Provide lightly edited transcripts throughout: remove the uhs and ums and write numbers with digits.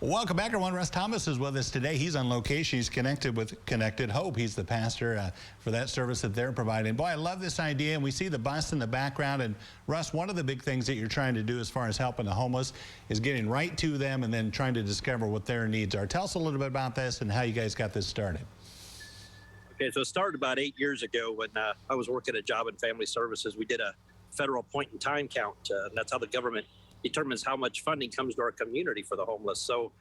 Welcome back, everyone. Russ Thomas is with us today. He's on location. He's connected with Connected Hope. He's the pastor for that service that they're providing. Boy, I love this idea, and we see the bus in the background. And Russ, one of the big things that you're trying to do as far as helping the homeless is getting right to them and then trying to discover what their needs are. Tell us a little bit about this and how you guys got this started. Okay, so it started about 8 years ago when I was working at Job and Family Services. We did a federal point-in-time count, and that's how the government determines how much funding comes to our community for the homeless. So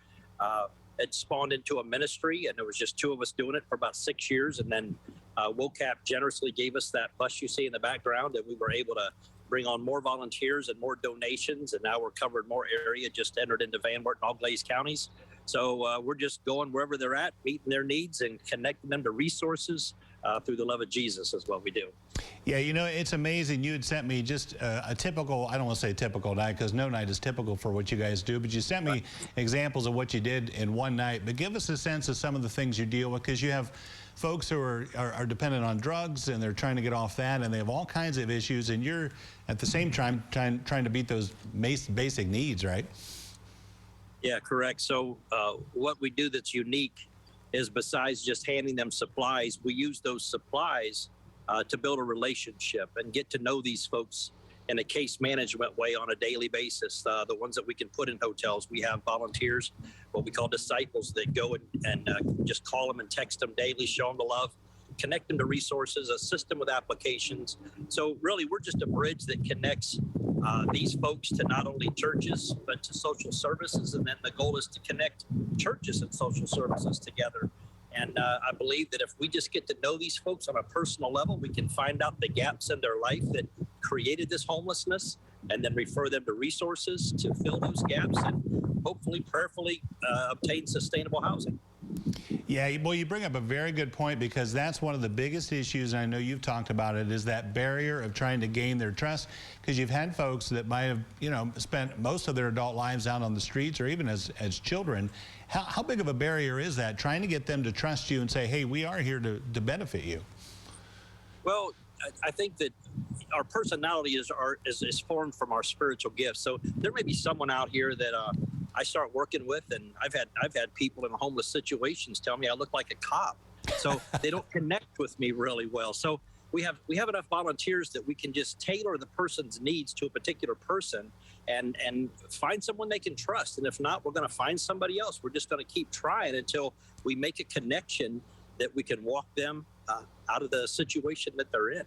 it spawned into a ministry, and there was just two of us doing it for about 6 years. And then WOCAP generously gave us that bus you see in the background, and we were able to bring on more volunteers and more donations. And now we're covering more area, just entered into Van Wert and All Glaze counties. So we're just going wherever they're at, meeting their needs and connecting them to resources through the love of Jesus is what we do. Yeah, you know, it's amazing. You had sent me just a typical, I don't want to say typical night because no night is typical for what you guys do, but you sent me examples of what you did in one night. But give us a sense of some of the things you deal with, because you have folks who are dependent on drugs and they're trying to get off that, and they have all kinds of issues, and you're at the same time trying to meet those basic needs, right? Yeah, correct. So what we do that's unique is, besides just handing them supplies, we use those supplies to build a relationship and get to know these folks in a case management way on a daily basis. The ones that we can put in hotels, we have volunteers, what we call disciples, that go and just call them and text them daily, show them the love, connect them to resources, assist them with applications. So really, we're just a bridge that connects these folks to not only churches, but to social services. And then the goal is to connect churches and social services together. And I believe that if we just get to know these folks on a personal level, we can find out the gaps in their life that created this homelessness, and then refer them to resources to fill those gaps and hopefully, prayerfully obtain sustainable housing. Yeah, well, you bring up a very good point, because that's one of the biggest issues, and I know you've talked about it, is that barrier of trying to gain their trust, because you've had folks that might have, you know, spent most of their adult lives out on the streets or even as children. How big of a barrier is that, trying to get them to trust you and say, hey, we are here to benefit you? Well, I think that our personality is formed from our spiritual gifts. So there may be someone out here that I start working with, and I've had people in homeless situations tell me I look like a cop. So they don't connect with me really well. So we have enough volunteers that we can just tailor the person's needs to a particular person and find someone they can trust. And if not, we're going to find somebody else. We're just going to keep trying until we make a connection that we can walk them out of the situation that they're in.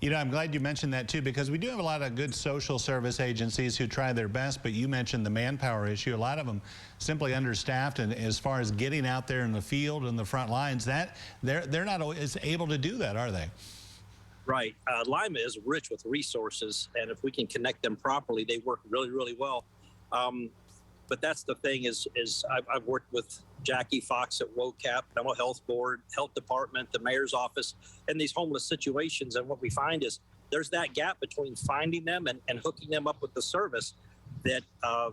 You know, I'm glad you mentioned that too, because we do have a lot of good social service agencies who try their best, but you mentioned the manpower issue. A lot of them simply understaffed, and as far as getting out there in the field and the front lines, that they're not always able to do that, are they? Right. Lima is rich with resources, and if we can connect them properly, they work really, really well. But that's the thing is I've worked with Jackie Fox at WOCAP, Mental Health Board, Health Department, the Mayor's Office, in these homeless situations. And what we find is there's that gap between finding them and hooking them up with the service, that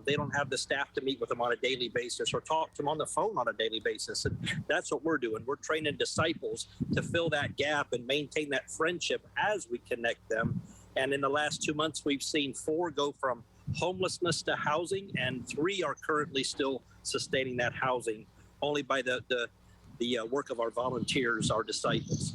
they don't have the staff to meet with them on a daily basis or talk to them on the phone on a daily basis. And that's what we're doing. We're training disciples to fill that gap and maintain that friendship as we connect them. And in the last 2 months, we've seen 4 go from homelessness to housing, and 3 are currently still sustaining that housing, only by the work of our volunteers, our disciples.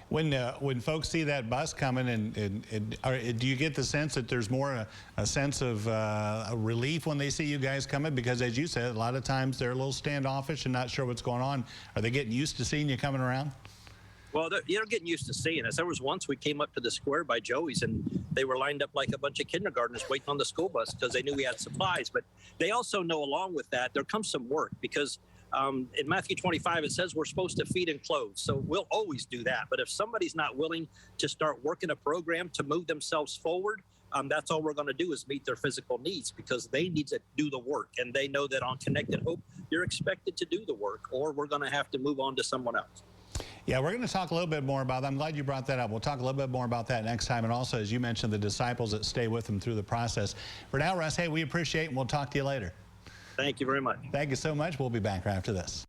When folks see that bus coming, do you get the sense that there's more a sense of a relief when they see you guys coming? Because as you said, a lot of times they're a little standoffish and not sure what's going on. Are they getting used to seeing you coming around? Well, they're getting used to seeing us. There was once we came up to the square by Joey's, and they were lined up like a bunch of kindergartners waiting on the school bus because they knew we had supplies. But they also know, along with that, there comes some work, because in Matthew 25, it says we're supposed to feed and clothe. So we'll always do that. But if somebody's not willing to start working a program to move themselves forward, that's all we're going to do is meet their physical needs, because they need to do the work. And they know that on Connected Hope, you're expected to do the work, or we're going to have to move on to someone else. Yeah, we're going to talk a little bit more about that. I'm glad you brought that up. We'll talk a little bit more about that next time. And also, as you mentioned, the disciples that stay with them through the process. For now, Russ, hey, we appreciate it, and we'll talk to you later. Thank you very much. Thank you so much. We'll be back after this.